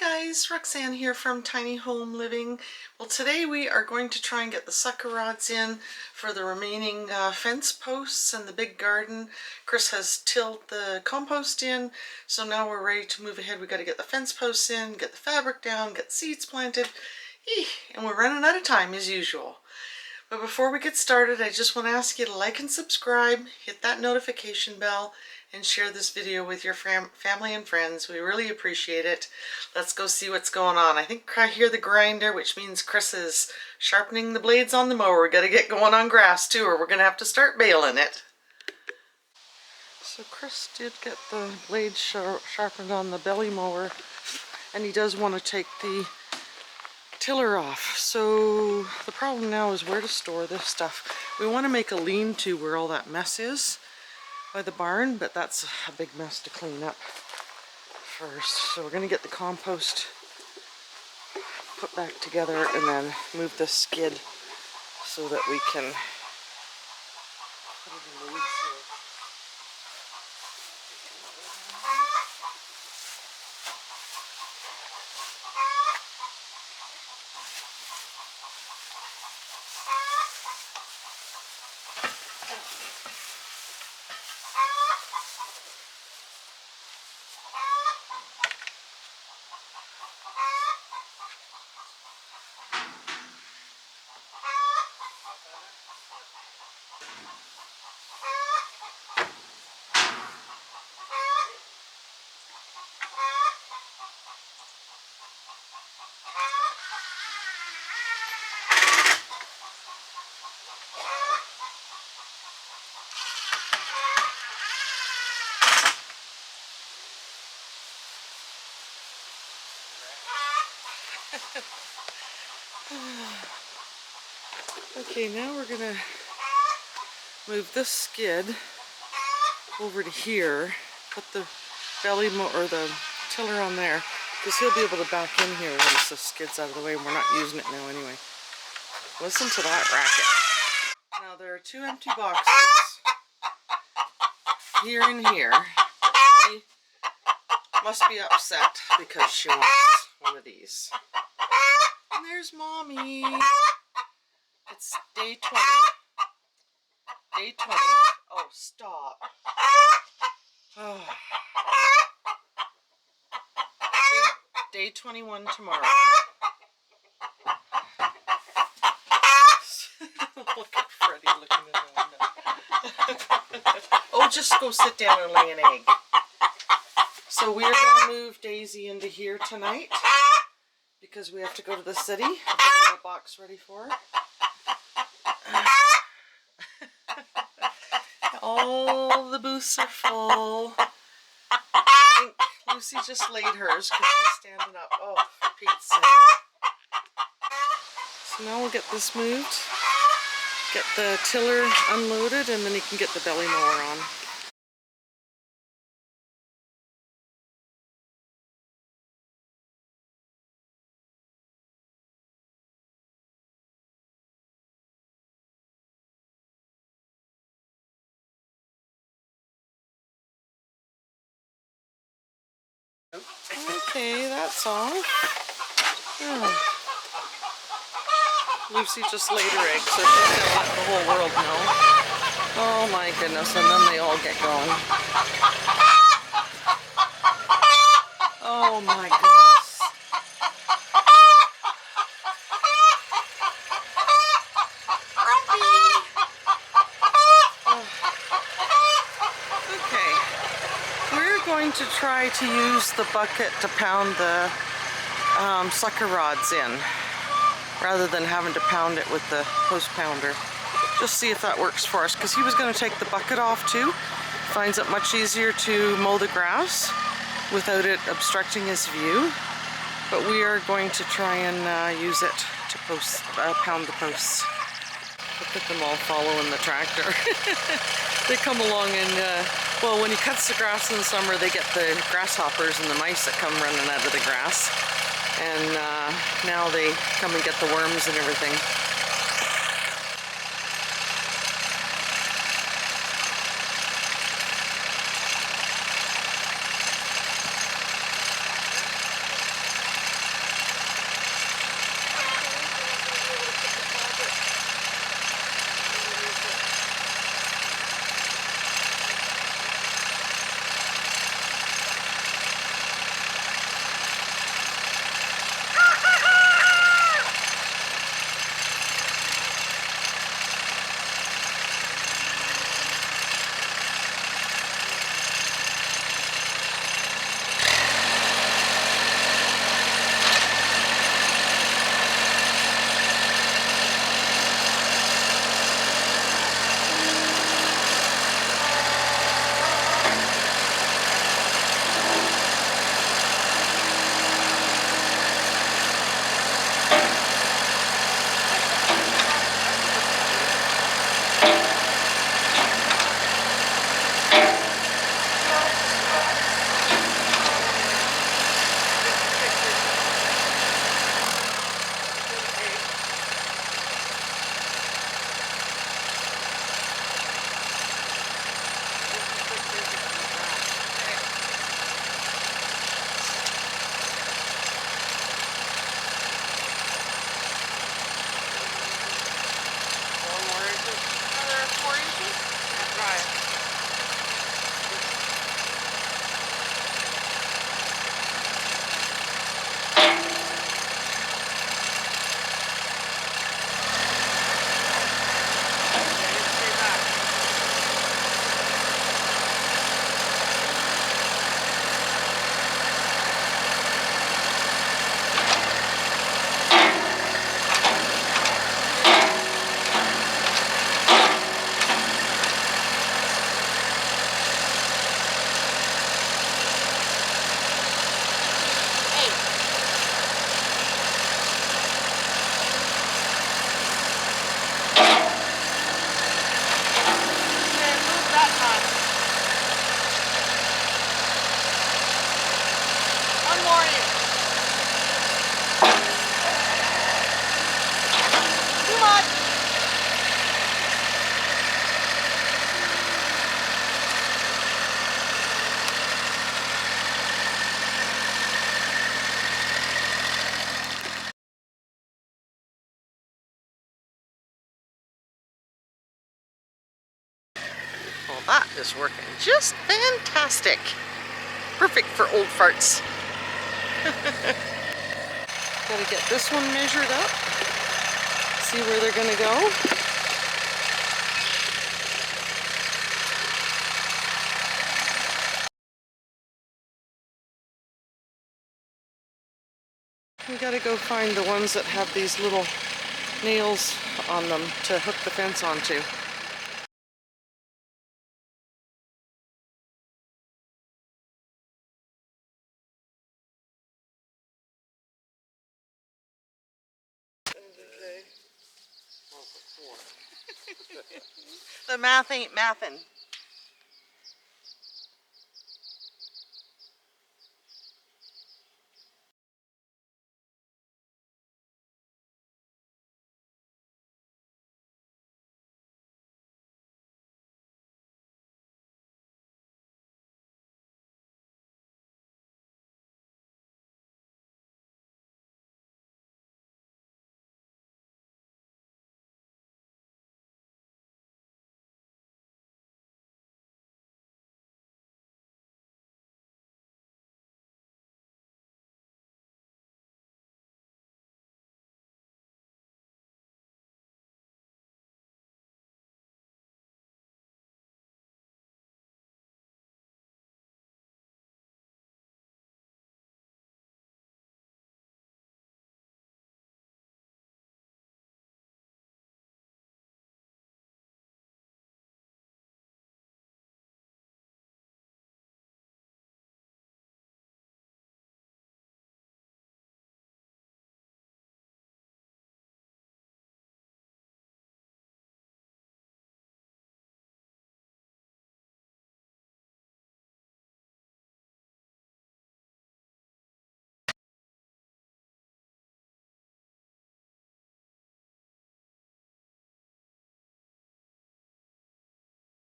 Guys, Roxanne here from Tiny Home Living. Well, today we are going to try and get the sucker rods in for the remaining fence posts and the big garden. Chris has tilled the compost in, so now we're ready to move ahead. We got to get the fence posts in, get the fabric down, get the seeds planted, and we're running out of time as usual. But before we get started, I just want to ask you to like and subscribe, hit that notification bell, and share this video with your family and friends. We really appreciate it. Let's go see what's going on. I think I hear the grinder, which means Chris is sharpening the blades on the mower. We got to get going on grass too, or we're going to have to start baling it. So Chris did get the blades sharpened on the belly mower, and he does want to take the tiller off. So the problem now is where to store this stuff. We want to make a lean-to where all that mess is by the barn, but that's a big mess to clean up first. So we're going to get the compost put back together and then move the skid so that we can put it in the weeds here. Okay, now we're gonna move this skid over to here, put the or the tiller on there, because he'll be able to back in here once the skid's out of the way, and we're not using it now anyway. Listen to that racket. Now there are two empty boxes here and here. She must be upset because she wants one of these. And there's Mommy. It's day 20. Day 20. Oh, stop. Oh. Day 21 tomorrow. Look at Freddie looking in the window. Oh, just go sit down and lay an egg. So we're going to move Daisy into here tonight because we have to go to the city. I've got a little box ready for her. All the booths are full. I think Lucy just laid hers because she's standing up. Oh, for Pete's sake. So now we'll get this moved, get the tiller unloaded, and then you can get the belly mower on. Okay, that's all. Oh. Lucy just laid her egg, so she's going to let the whole world know. Oh my goodness, and then they all get going. Oh my goodness. Okay, we're going to try to use the bucket to pound the sucker rods in, rather than having to pound it with the post pounder. Just see if that works for us, because he was going to take the bucket off too. Finds it much easier to mow the grass without it obstructing his view. But we are going to try and use it to pound the posts. Look at them all following the tractor. They come along and, well, when he cuts the grass in the summer, they get the grasshoppers and the mice that come running out of the grass. And now they come and get the worms and everything. more in. Too much. Well, that is working just fantastic. Perfect for old farts. Gotta get this one measured up. See where they're gonna go. We gotta go find the ones that have these little nails on them to hook the fence onto. The math ain't mathin'.